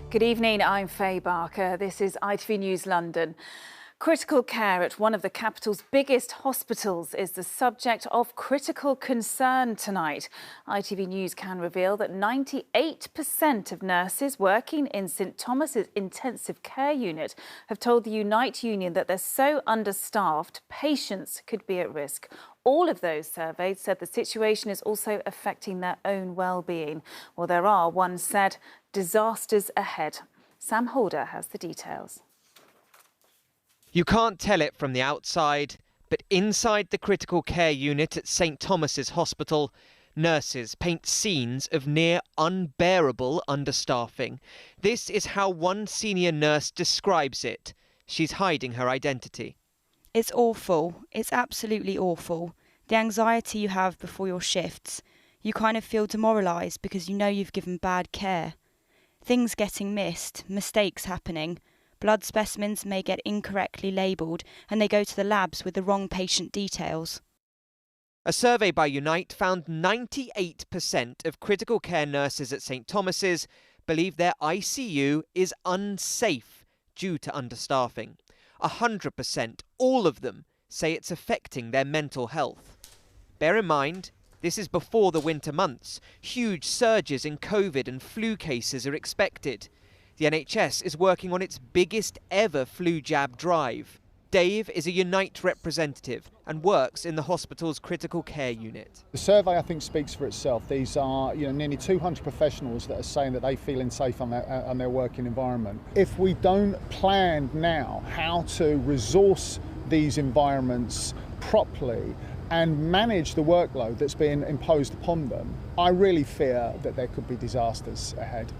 Good evening, I'm Faye Barker. This is ITV News London. Critical care at one of the capital's biggest hospitals is the subject of critical concern tonight. ITV News can reveal that 98% of nurses working in St Thomas's intensive care unit have told the Unite Union that they're so understaffed, patients could be at risk. All of those surveyed said the situation is also affecting their own well-being. Well, there are, one said, disasters ahead. Sam Holder has the details. You can't tell it from the outside, but inside the critical care unit at St Thomas's Hospital, nurses paint scenes of near unbearable understaffing. This is how one senior nurse describes it. She's hiding her identity. It's awful. It's absolutely awful. The anxiety you have before your shifts. You kind of feel demoralised because you know you've given bad care. Things getting missed, mistakes happening. Blood specimens may get incorrectly labelled and they go to the labs with the wrong patient details. A survey by Unite found 98% of critical care nurses at St Thomas's believe their ICU is unsafe due to understaffing. 100%, all of them, say it's affecting their mental health. Bear in mind, this is before the winter months. Huge surges in COVID and flu cases are expected. The NHS is working on its biggest ever flu jab drive. Dave is a Unite representative and works in the hospital's critical care unit. The survey, I think, speaks for itself. These are nearly 200 professionals that are saying that they feel unsafe on their working environment. If we don't plan now how to resource these environments properly and manage the workload that's being imposed upon them, I really fear that there could be disasters ahead.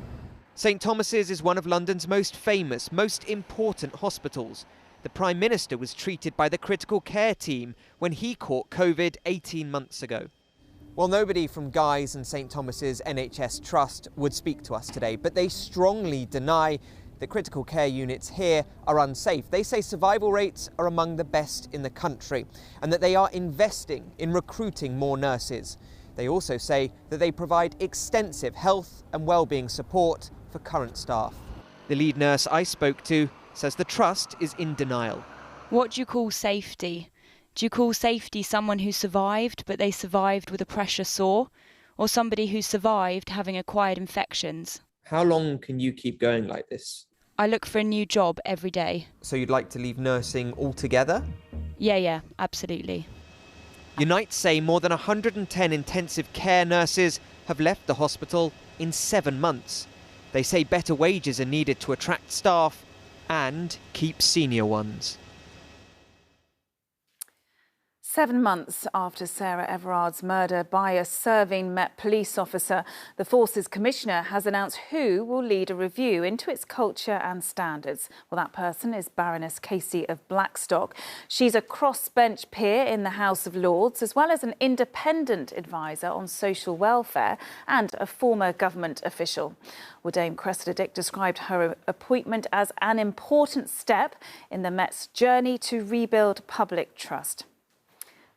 St Thomas's is one of London's most famous, most important hospitals. The Prime Minister was treated by the critical care team when he caught COVID 18 months ago. Well, nobody from Guy's and St Thomas's NHS Trust would speak to us today, but they strongly deny that critical care units here are unsafe. They say survival rates are among the best in the country and that they are investing in recruiting more nurses. They also say that they provide extensive health and well-being support for current staff. The lead nurse I spoke to says the trust is in denial. What do you call safety? Do you call safety someone who survived, but they survived with a pressure sore? Or somebody who survived having acquired infections? How long can you keep going like this? I look for a new job every day. So you'd like to leave nursing altogether? Yeah, absolutely. Unite say more than 110 intensive care nurses have left the hospital in 7 months. They say better wages are needed to attract staff and keep senior ones. 7 months after Sarah Everard's murder by a serving Met police officer, the Force's Commissioner has announced who will lead a review into its culture and standards. Well, that person is Baroness Casey of Blackstock. She's a crossbench peer in the House of Lords, as well as an independent advisor on social welfare and a former government official. Well, Dame Cressida Dick described her appointment as an important step in the Met's journey to rebuild public trust.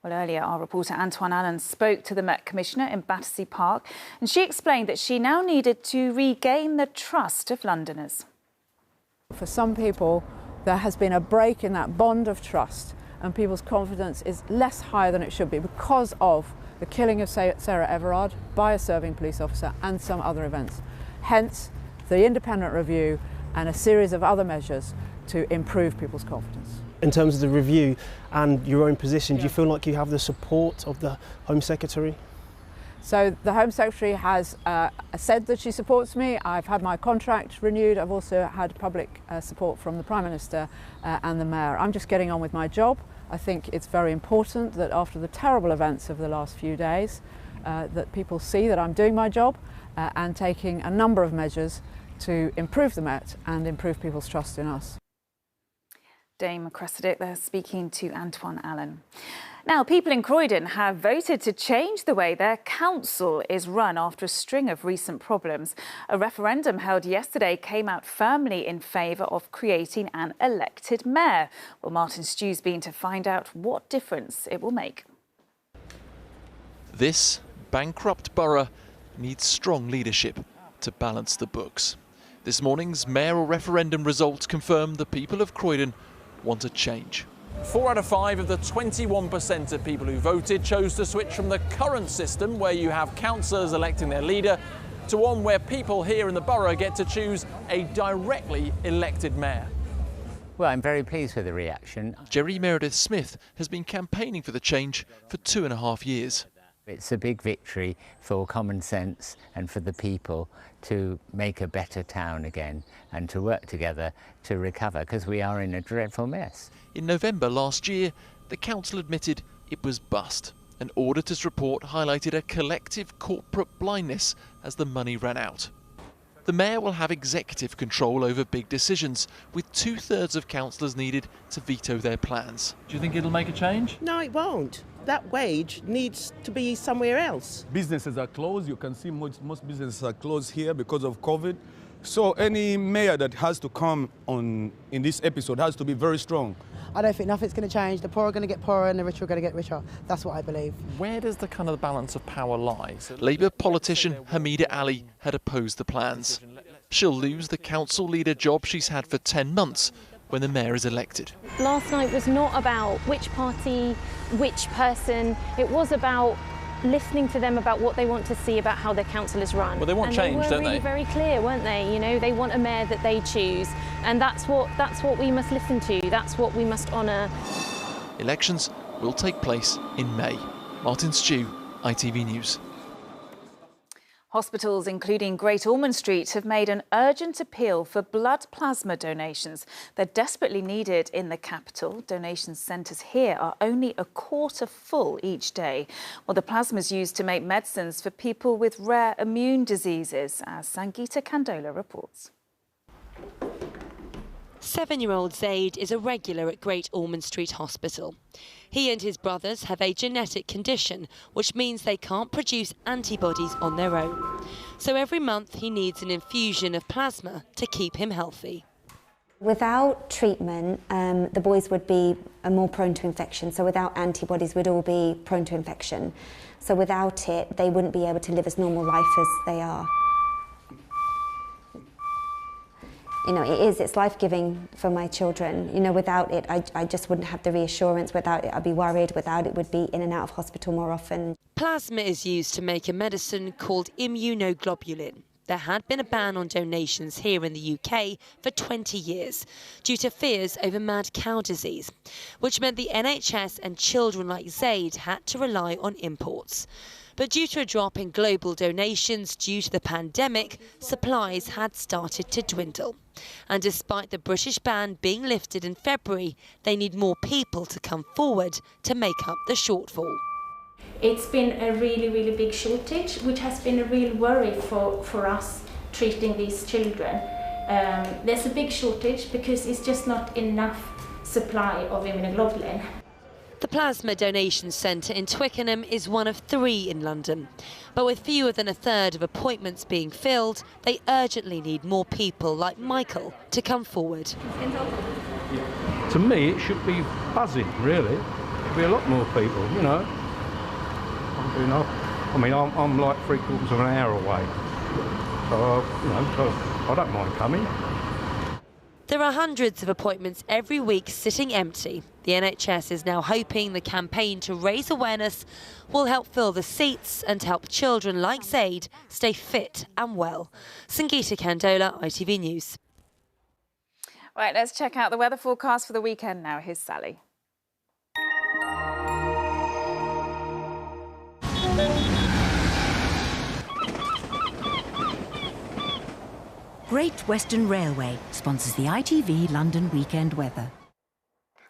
Well, earlier, our reporter Antoine Allen spoke to the Met Commissioner in Battersea Park, and she explained that she now needed to regain the trust of Londoners. For some people, there has been a break in that bond of trust, and people's confidence is less high than it should be because of the killing of Sarah Everard by a serving police officer and some other events. Hence, the independent review and a series of other measures to improve people's confidence. In terms of the review and your own position, do you feel like you have the support of the Home Secretary? So the Home Secretary has said that she supports me. I've had my contract renewed. I've also had public support from the Prime Minister and the Mayor. I'm just getting on with my job. I think it's very important that after the terrible events of the last few days, that people see that I'm doing my job and taking a number of measures to improve the Met and improve people's trust in us. Dame Cressida there speaking to Antoine Allen. Now, people in Croydon have voted to change the way their council is run after a string of recent problems. A referendum held yesterday came out firmly in favour of creating an elected mayor. Well, Martin Stew's been to find out what difference it will make. This bankrupt borough needs strong leadership to balance the books. This morning's mayoral referendum results confirm the people of Croydon want a change. 4 out of 5 of the 21% of people who voted chose to switch from the current system, where you have councillors electing their leader, to one where people here in the borough get to choose a directly elected mayor. Well, I'm very pleased with the reaction. Jerry Meredith Smith has been campaigning for the change for 2.5 years. It's a big victory for common sense and for the people to make a better town again and to work together to recover, because we are in a dreadful mess. In November last year, the council admitted it was bust. An auditor's report highlighted a collective corporate blindness as the money ran out. The mayor will have executive control over big decisions, with 2/3 of councillors needed to veto their plans. Do you think it'll make a change? No, it won't. That wage needs to be somewhere else. Businesses are closed. You can see most businesses are closed here because of COVID. So any mayor that has to come on in this episode has to be very strong. I don't think nothing's going to change. The poor are going to get poorer and the rich are going to get richer. That's what I believe. Where does the kind of balance of power lie? Labour politician Hamida Ali had opposed the plans. She'll lose the council leader job she's had for 10 months when the mayor is elected. Last night was not about which party, which person. It was about listening to them about what they want to see about how their council is run. Well, they want change, don't they? They were really very clear, weren't they? You know, they want a mayor that they choose, and that's what we must listen to. That's what we must honour. Elections will take place in May. Martin Stew, ITV News. Hospitals, including Great Ormond Street, have made an urgent appeal for blood plasma donations. They're desperately needed in the capital. Donation centres here are only a quarter full each day. Well, the plasma is used to make medicines for people with rare immune diseases, as Sangeeta Kandola reports. 7-year-old Zaid is a regular at Great Ormond Street Hospital. He and his brothers have a genetic condition, which means they can't produce antibodies on their own. So every month he needs an infusion of plasma to keep him healthy. Without treatment, the boys would be more prone to infection. So without antibodies, we'd all be prone to infection. So without it, they wouldn't be able to live as normal life as they are. You know, it's life-giving for my children. You know, without it, I just wouldn't have the reassurance. Without it, I'd be worried. Without it, would be in and out of hospital more often. Plasma is used to make a medicine called immunoglobulin. There had been a ban on donations here in the UK for 20 years due to fears over mad cow disease, which meant the NHS and children like Zaid had to rely on imports. But due to a drop in global donations due to the pandemic, supplies had started to dwindle. And despite the British ban being lifted in February, they need more people to come forward to make up the shortfall. It's been a really, really big shortage, which has been a real worry for us treating these children. There's a big shortage because it's just not enough supply of immunoglobulin. The Plasma Donation Centre in Twickenham is one of 3 in London. But with fewer than a third of appointments being filled, they urgently need more people like Michael to come forward. To me, it should be buzzing, really. There should be a lot more people, you know. I'm like 3/4 of an hour away. So, I don't mind coming. There are hundreds of appointments every week sitting empty. The NHS is now hoping the campaign to raise awareness will help fill the seats and help children like Zaid stay fit and well. Sangeeta Kandola, ITV News. Right, let's check out the weather forecast for the weekend now. Here's Sally. Great Western Railway sponsors the ITV London weekend weather.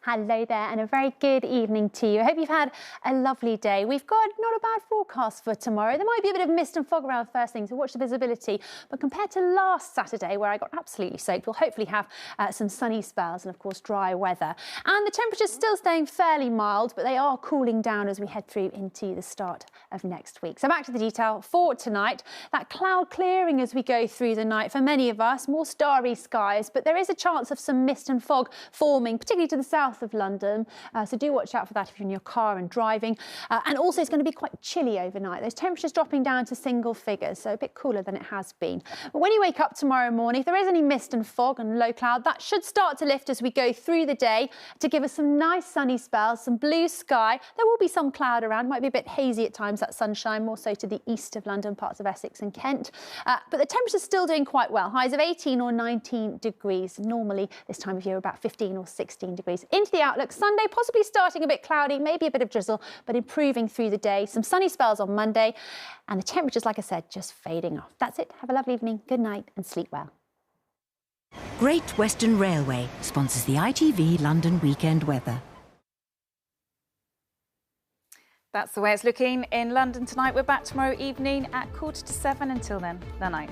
Hello there and a very good evening to you. I hope you've had a lovely day. We've got not a bad forecast for tomorrow. There might be a bit of mist and fog around first thing, so watch the visibility. But compared to last Saturday, where I got absolutely soaked, we'll hopefully have some sunny spells and, of course, dry weather. And the temperatures still staying fairly mild, but they are cooling down as we head through into the start of next week. So back to the detail for tonight. That cloud clearing as we go through the night. For many of us, more starry skies, but there is a chance of some mist and fog forming, particularly to the south south of London, so do watch out for that if you're in your car and driving. And also it's going to be quite chilly overnight. Those temperatures dropping down to single figures, so a bit cooler than it has been. But when you wake up tomorrow morning, if there is any mist and fog and low cloud, that should start to lift as we go through the day to give us some nice sunny spells, some blue sky. There will be some cloud around, might be a bit hazy at times, that sunshine, more so to the east of London, parts of Essex and Kent. But the temperature's still doing quite well, highs of 18 or 19 degrees. Normally this time of year about 15 or 16 degrees. Into the outlook, Sunday possibly starting a bit cloudy, maybe a bit of drizzle, but improving through the day. Some sunny spells on Monday, and the temperatures, like I said, just fading off. That's it. Have a lovely evening. Good night and sleep well. Great Western Railway sponsors the ITV London weekend weather. That's the way it's looking in London tonight. We're back tomorrow evening at 7:15. Until then, night.